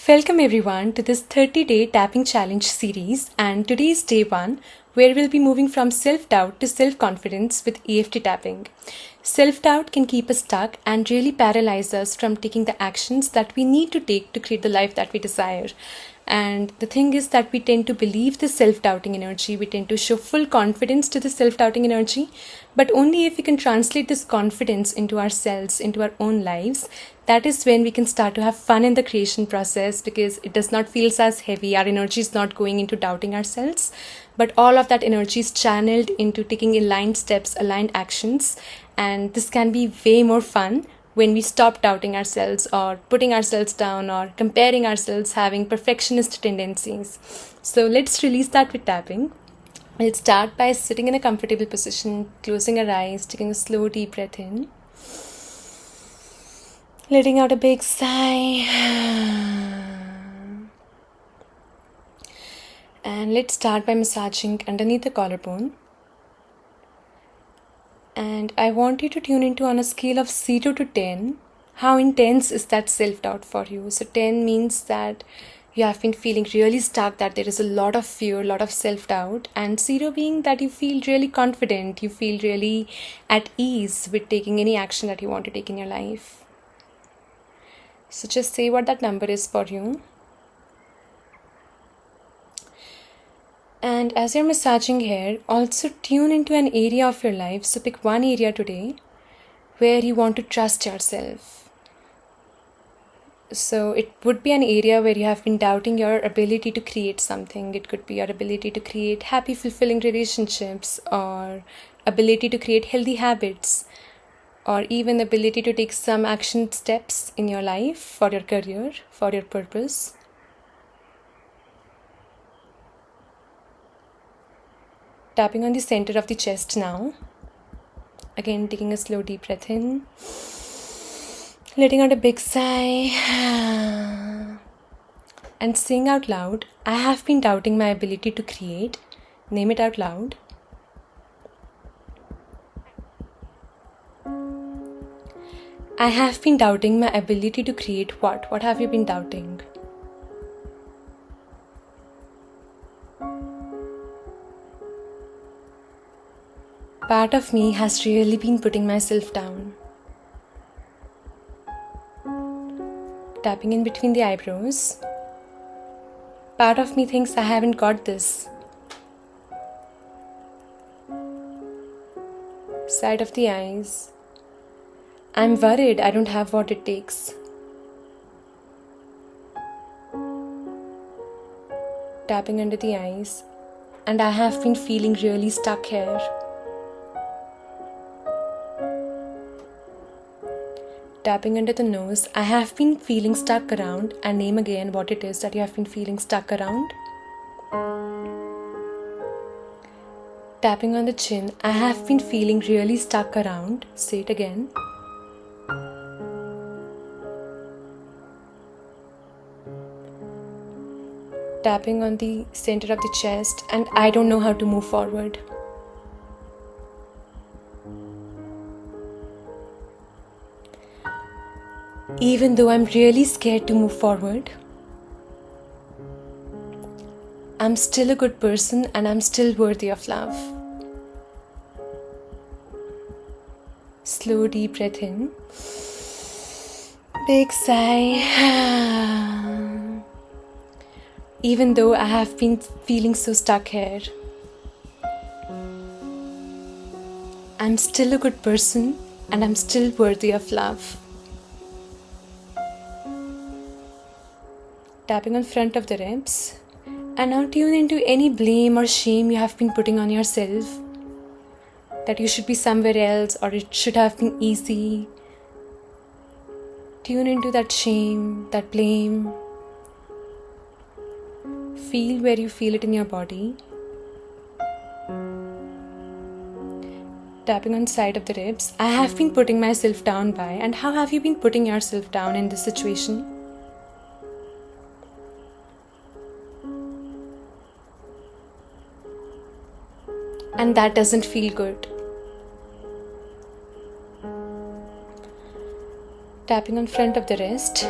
Welcome everyone to this 30-day tapping challenge series, and today is day 1 where we'll be moving from self-doubt to self-confidence with EFT tapping. Self-doubt can keep us stuck and really paralyze us from taking the actions that we need to take to create the life that we desire. And the thing is that we tend to believe this self-doubting energy, we tend to show full confidence to the self-doubting energy, but only if we can translate this confidence into ourselves, into our own lives, that is when we can start to have fun in the creation process, because it does not feel as heavy. Our energy is not going into doubting ourselves, but all of that energy is channeled into taking aligned steps, aligned actions, and this can be way more fun when we stop doubting ourselves or putting ourselves down or comparing ourselves, having perfectionist tendencies. So let's release that with tapping. We'll start by sitting in a comfortable position, closing our eyes, taking a slow deep breath in, letting out a big sigh. And let's start by massaging underneath the collarbone. And I want you to tune into, on a scale of 0 to 10, how intense is that self-doubt for you. So 10 means that you have been feeling really stuck, that there is a lot of fear, a lot of self-doubt, and 0 being that you feel really confident, you feel really at ease with taking any action that you want to take in your life. So just say what that number is for you. And as you're massaging here, also tune into an area of your life. So pick one area today where you want to trust yourself. So it would be an area where you have been doubting your ability to create something. It could be your ability to create happy, fulfilling relationships, or ability to create healthy habits, or even ability to take some action steps in your life for your career, for your purpose. Tapping on the center of the chest now. Again, taking a slow deep breath in, letting out a big sigh, and saying out loud, I have been doubting my ability to create. Name it out loud. I have been doubting my ability to create what? What have you been doubting? Part of me has really been putting myself down. Tapping in between the eyebrows. Part of me thinks I haven't got this. Side of the eyes. I'm worried I don't have what it takes. Tapping under the eyes. And I have been feeling really stuck here. Tapping under the nose, I have been feeling stuck around, and name again what it is that you have been feeling stuck around. Tapping on the chin, I have been feeling really stuck around. Say it again. Tapping on the center of the chest, and I don't know how to move forward. Even though I'm really scared to move forward, I'm still a good person and I'm still worthy of love. Slow deep breath in. Big sigh. Even though I have been feeling so stuck here, I'm still a good person and I'm still worthy of love. Tapping on front of the ribs. And now tune into any blame or shame you have been putting on yourself. That you should be somewhere else, or it should have been easy. Tune into that shame, that blame. Feel where you feel it in your body. Tapping on side of the ribs. I have been putting myself down by, and how have you been putting yourself down in this situation? And that doesn't feel good. Tapping on front of the wrist.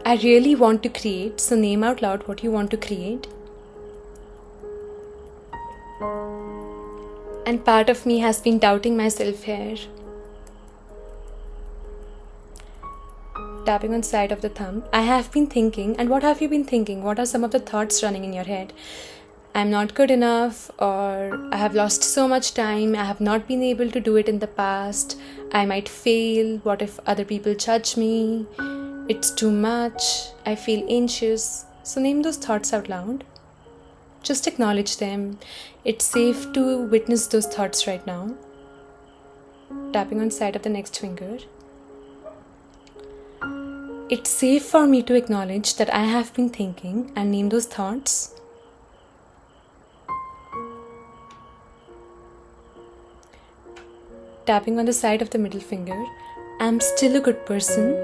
I really want to create, so name out loud what you want to create. And part of me has been doubting myself here. Tapping on side of the thumb. I have been thinking, and what have you been thinking? What are some of the thoughts running in your head? I'm not good enough, or I have lost so much time, I have not been able to do it in the past, I might fail, what if other people judge me, it's too much, I feel anxious. So name those thoughts out loud. Just acknowledge them. It's safe to witness those thoughts right now. Tapping on side of the next finger. It's safe for me to acknowledge that I have been thinking and name those thoughts. Tapping on the side of the middle finger. I'm still a good person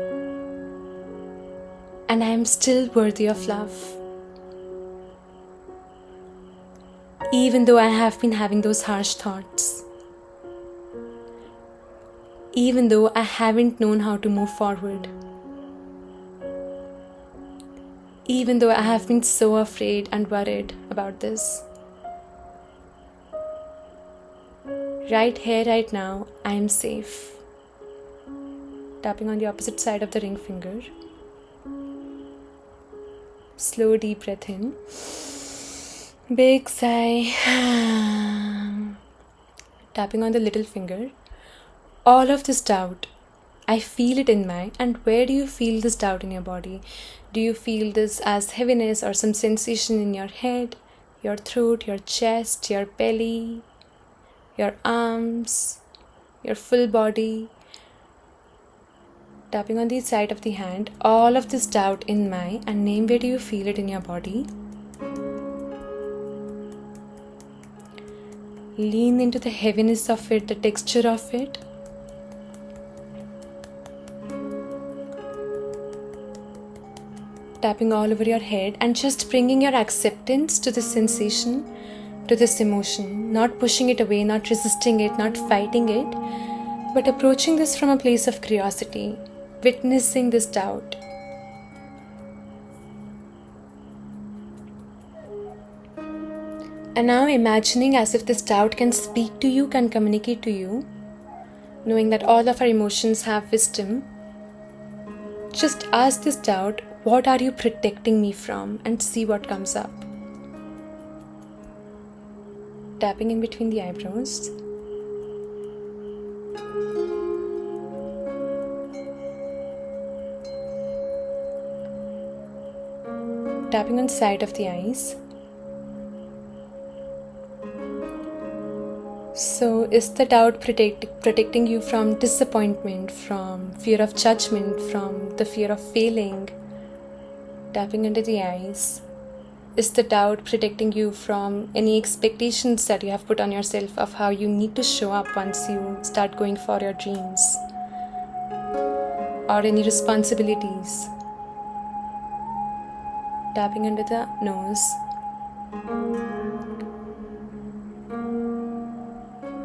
and I am still worthy of love. Even though I have been having those harsh thoughts. Even though I haven't known how to move forward. Even though I have been so afraid and worried about this. Right here, right now, I am safe. Tapping on the opposite side of the ring finger. Slow, deep breath in. Big sigh. Tapping on the little finger. All of this doubt, I feel it in my, and where do you feel this doubt in your body? Do you feel this as heaviness or some sensation in your head, your throat, your chest, your belly, your arms, your full body? Tapping on the side of the hand, all of this doubt in my, and name where do you feel it in your body. Lean into the heaviness of it, the texture of it. Tapping all over your head and just bringing your acceptance to this sensation, to this emotion. Not pushing it away, not resisting it, not fighting it, but approaching this from a place of curiosity, witnessing this doubt. And now imagining as if this doubt can speak to you, can communicate to you, knowing that all of our emotions have wisdom. Just ask this doubt, what are you protecting me from? And see what comes up. Tapping in between the eyebrows. Tapping on side of the eyes. So is the doubt protecting you from disappointment, from fear of judgment, from the fear of failing? Tapping into the eyes. Is the doubt protecting you from any expectations that you have put on yourself of how you need to show up once you start going for your dreams? Or any responsibilities? Tapping under the nose.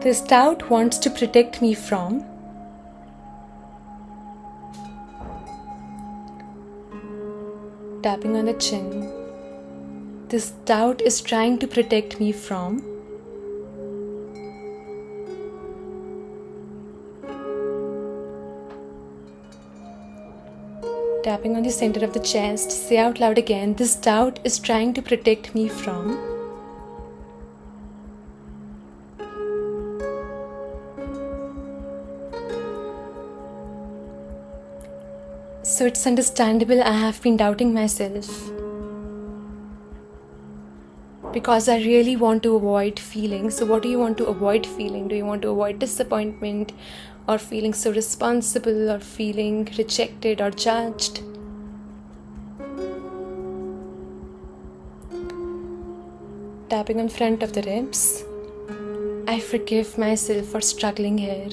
This doubt wants to protect me from. Tapping on the chin. This doubt is trying to protect me from. Tapping on the center of the chest. Say out loud again, this doubt is trying to protect me from. So it's understandable I have been doubting myself. Because I really want to avoid feeling. So what do you want to avoid feeling? Do you want to avoid disappointment, or feeling so responsible, or feeling rejected or judged? Tapping on front of the ribs. I forgive myself for struggling here.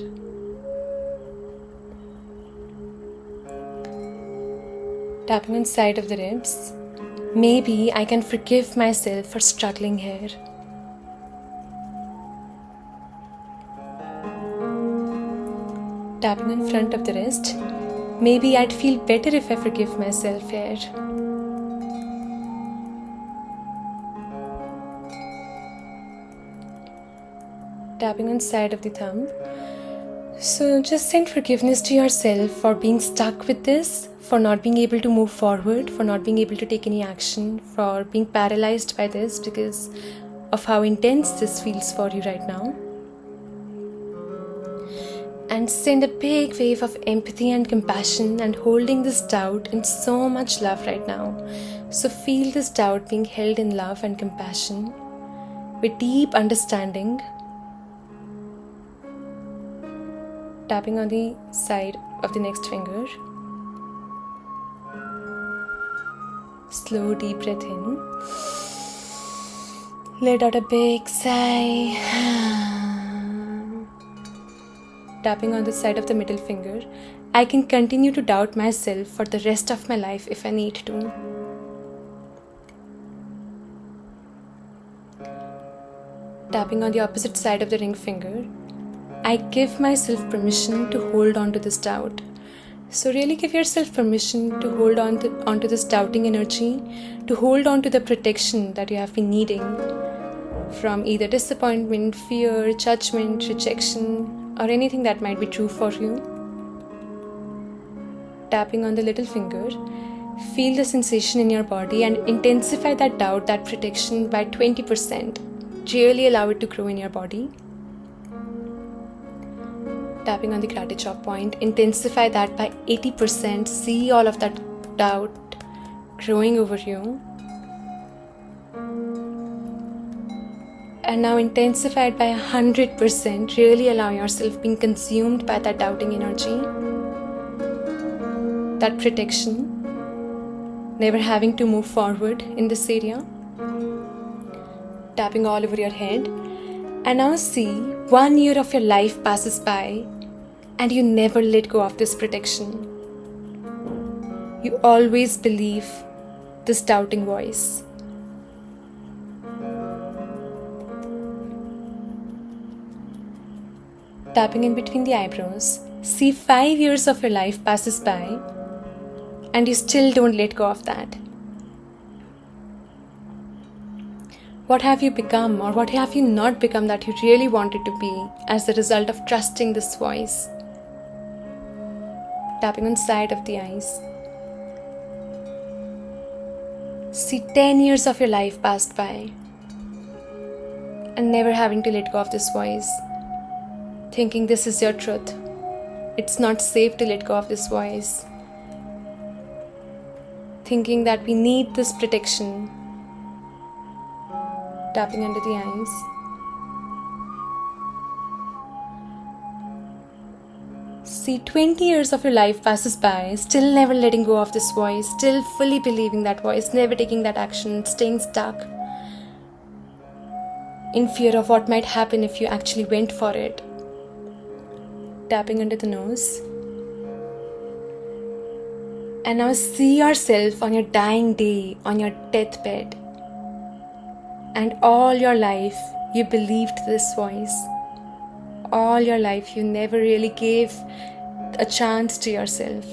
Tapping on side of the ribs. Maybe I can forgive myself for struggling here. Tapping in front of the wrist. Maybe I'd feel better if I forgive myself here. Tapping on side of the thumb. So just send forgiveness to yourself for being stuck with this, for not being able to move forward, for not being able to take any action, for being paralyzed by this because of how intense this feels for you right now. And send a big wave of empathy and compassion and holding this doubt in so much love right now. So feel this doubt being held in love and compassion with deep understanding. Tapping on the side of the next finger. Slow deep breath in. Let out a big sigh. Tapping on the side of the middle finger. I can continue to doubt myself for the rest of my life if I need to. Tapping on the opposite side of the ring finger. I give myself permission to hold on to this doubt. So really give yourself permission to hold onto this doubting energy, to hold on to the protection that you have been needing from either disappointment, fear, judgment, rejection, or anything that might be true for you. Tapping on the little finger, feel the sensation in your body and intensify that doubt, that protection by 20%. Really allow it to grow in your body. Tapping on the karate chop point, intensify that by 80%. See all of that doubt growing over you. And now intensify it by 100%. Really allow yourself being consumed by that doubting energy, that protection, never having to move forward in this area. Tapping all over your head. And now see, 1 year of your life passes by and you never let go of this protection. You always believe this doubting voice. Tapping in between the eyebrows, see 5 years of your life passes by and you still don't let go of that. What have you become or what have you not become that you really wanted to be as a result of trusting this voice? Tapping on side of the eyes. See 10 years of your life passed by and never having to let go of this voice. Thinking this is your truth. It's not safe to let go of this voice. Thinking that we need this protection. Tapping under the eyes. See 20 years of your life passes by, still never letting go of this voice, still fully believing that voice, never taking that action, staying stuck in fear of what might happen if you actually went for it. Tapping under the nose. And now see yourself on your dying day, on your deathbed. And all your life you believed this voice. All your life you never really gave a chance to yourself,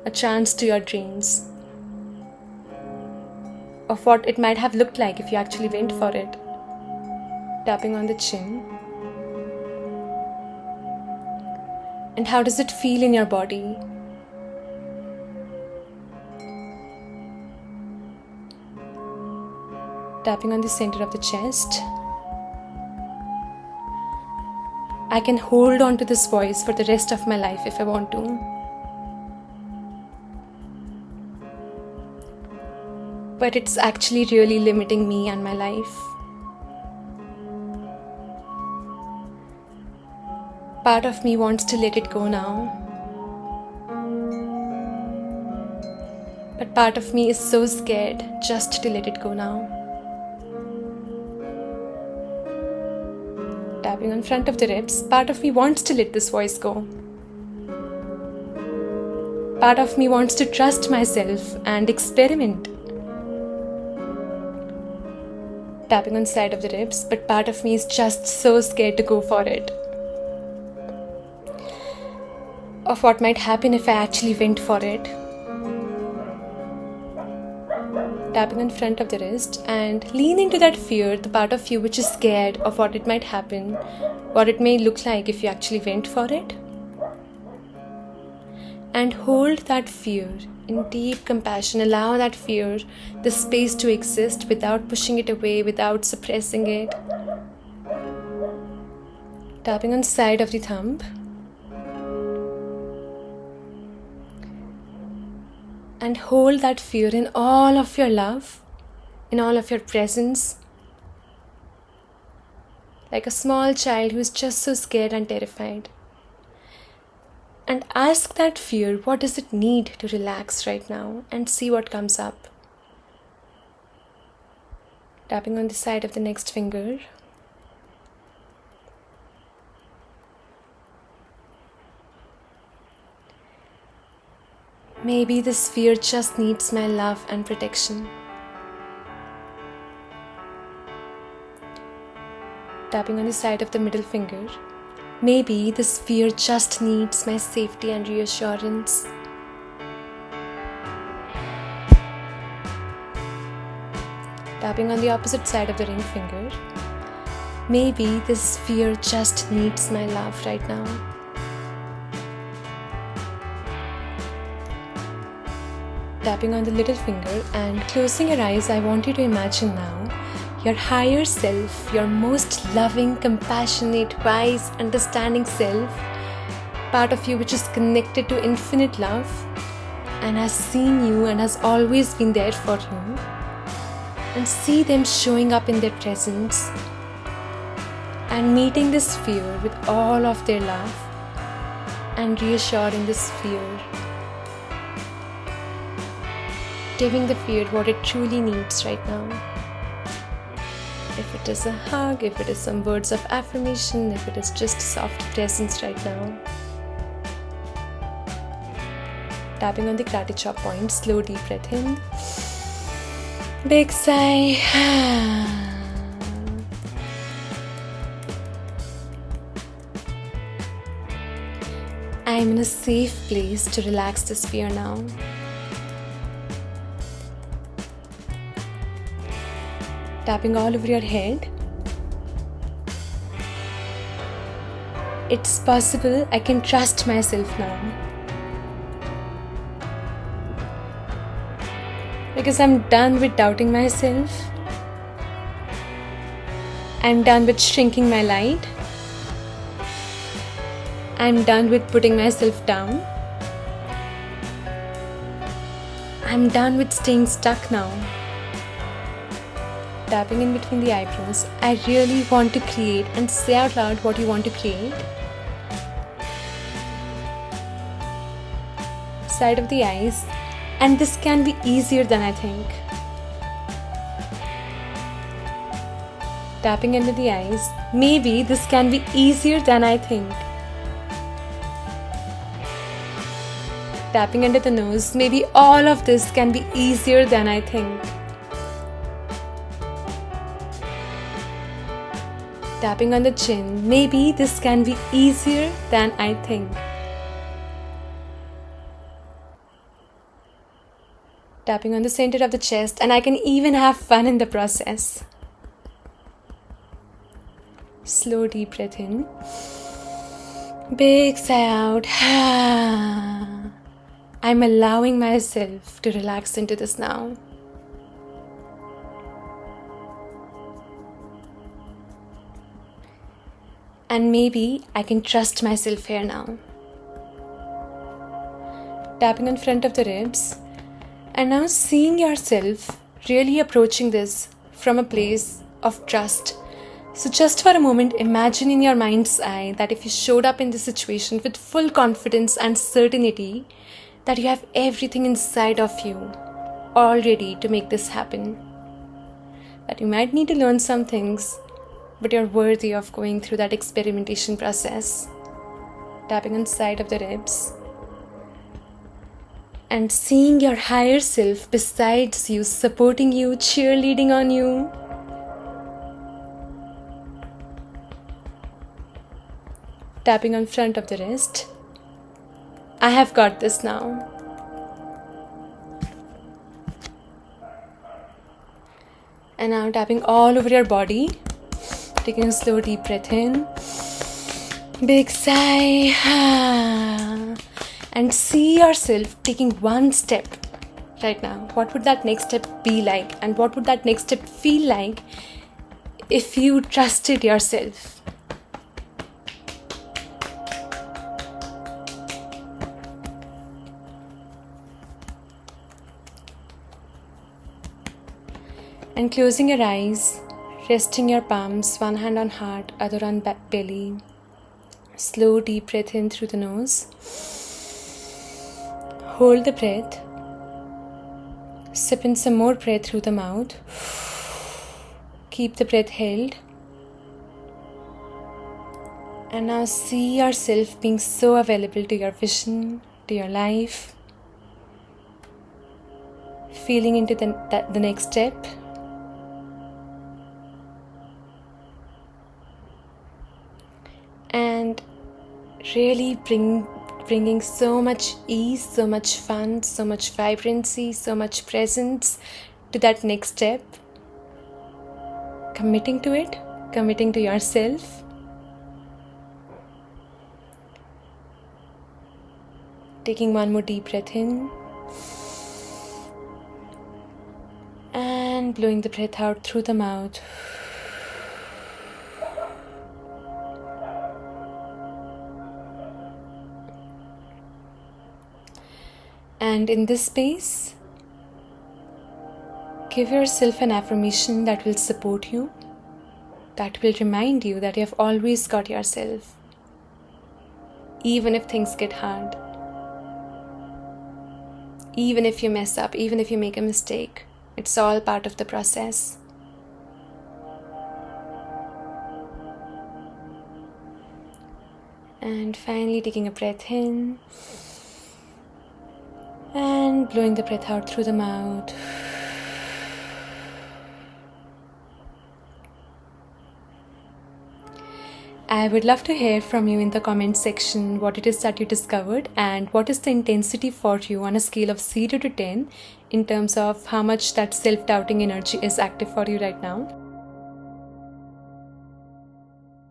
a chance to your dreams, of what it might have looked like if you actually went for it. Tapping on the chin. And how does it feel in your body? Tapping on the center of the chest. I can hold on to this voice for the rest of my life if I want to. But it's actually really limiting me and my life. Part of me wants to let it go now. But part of me is so scared just to let it go now. Tapping on front of the ribs, part of me wants to let this voice go. Part of me wants to trust myself and experiment. Tapping on side of the ribs, but part of me is just so scared to go for it. of what might happen if I actually went for it. Tapping in front of the wrist and lean into that fear, the part of you which is scared of what it might happen, what it may look like if you actually went for it. And hold that fear in deep compassion. Allow that fear the space to exist without pushing it away, without suppressing it. Tapping on the side of the thumb. And hold that fear in all of your love, in all of your presence. Like a small child who is just so scared and terrified. And ask that fear, what does it need to relax right now? And see what comes up. Tapping on the side of the next finger. Maybe this fear just needs my love and protection. Tapping on the side of the middle finger. Maybe this fear just needs my safety and reassurance. Tapping on the opposite side of the ring finger. Maybe this fear just needs my love right now. Tapping on the little finger and closing your eyes, I want you to imagine now your higher self, your most loving, compassionate, wise, understanding self, part of you which is connected to infinite love and has seen you and has always been there for you, and see them showing up in their presence and meeting this fear with all of their love and reassuring this fear, giving the fear what it truly needs right now. If it is a hug, if it is some words of affirmation, if it is just soft presence right now. Tapping on the karate chop point, slow deep breath in. Big sigh. I am in a safe place to relax this fear now. Tapping all over your head. It's possible, I can trust myself now. Because I'm done with doubting myself. I'm done with shrinking my light. I'm done with putting myself down. I'm done with staying stuck now. Tapping in between the eyebrows, I really want to create, and say out loud what you want to create. Side of the eyes, and this can be easier than I think. Tapping into the eyes, maybe this can be easier than I think. Tapping into the nose, maybe all of this can be easier than I think. Tapping on the chin, maybe this can be easier than I think. Tapping on the center of the chest, and I can even have fun in the process. Slow deep breath in. Big sigh out. I'm allowing myself to relax into this now. And maybe I can trust myself here now. Tapping in front of the ribs. And now seeing yourself really approaching this from a place of trust. So just for a moment, imagine in your mind's eye that if you showed up in this situation with full confidence and certainty that you have everything inside of you all ready to make this happen. That you might need to learn some things, but you're worthy of going through that experimentation process. Tapping on the side of the ribs. And seeing your higher self besides you, supporting you, cheerleading on you. Tapping on front of the wrist. I have got this now. And now tapping all over your body. Taking a slow deep breath in. Big sigh. And see yourself taking one step right now. What would that next step be like? And what would that next step feel like if you trusted yourself? And closing your eyes, resting your palms, one hand on heart, other on belly. Slow deep breath in through the nose. Hold the breath. Sip in some more breath through the mouth. Keep the breath held. And now see yourself being so available to your vision, to your life. Feeling into the next step. And really bringing so much ease, so much fun, so much vibrancy, so much presence to that next step. Committing to it, committing to yourself. Taking one more deep breath in. And blowing the breath out through the mouth. And in this space, give yourself an affirmation that will support you, that will remind you that you have always got yourself, even if things get hard, even if you mess up, even if you make a mistake. It's all part of the process. And finally taking a breath in. And blowing the breath out through the mouth. I would love to hear from you in the comment section what it is that you discovered and what is the intensity for you on a scale of 0 to 10 in terms of how much that self-doubting energy is active for you right now.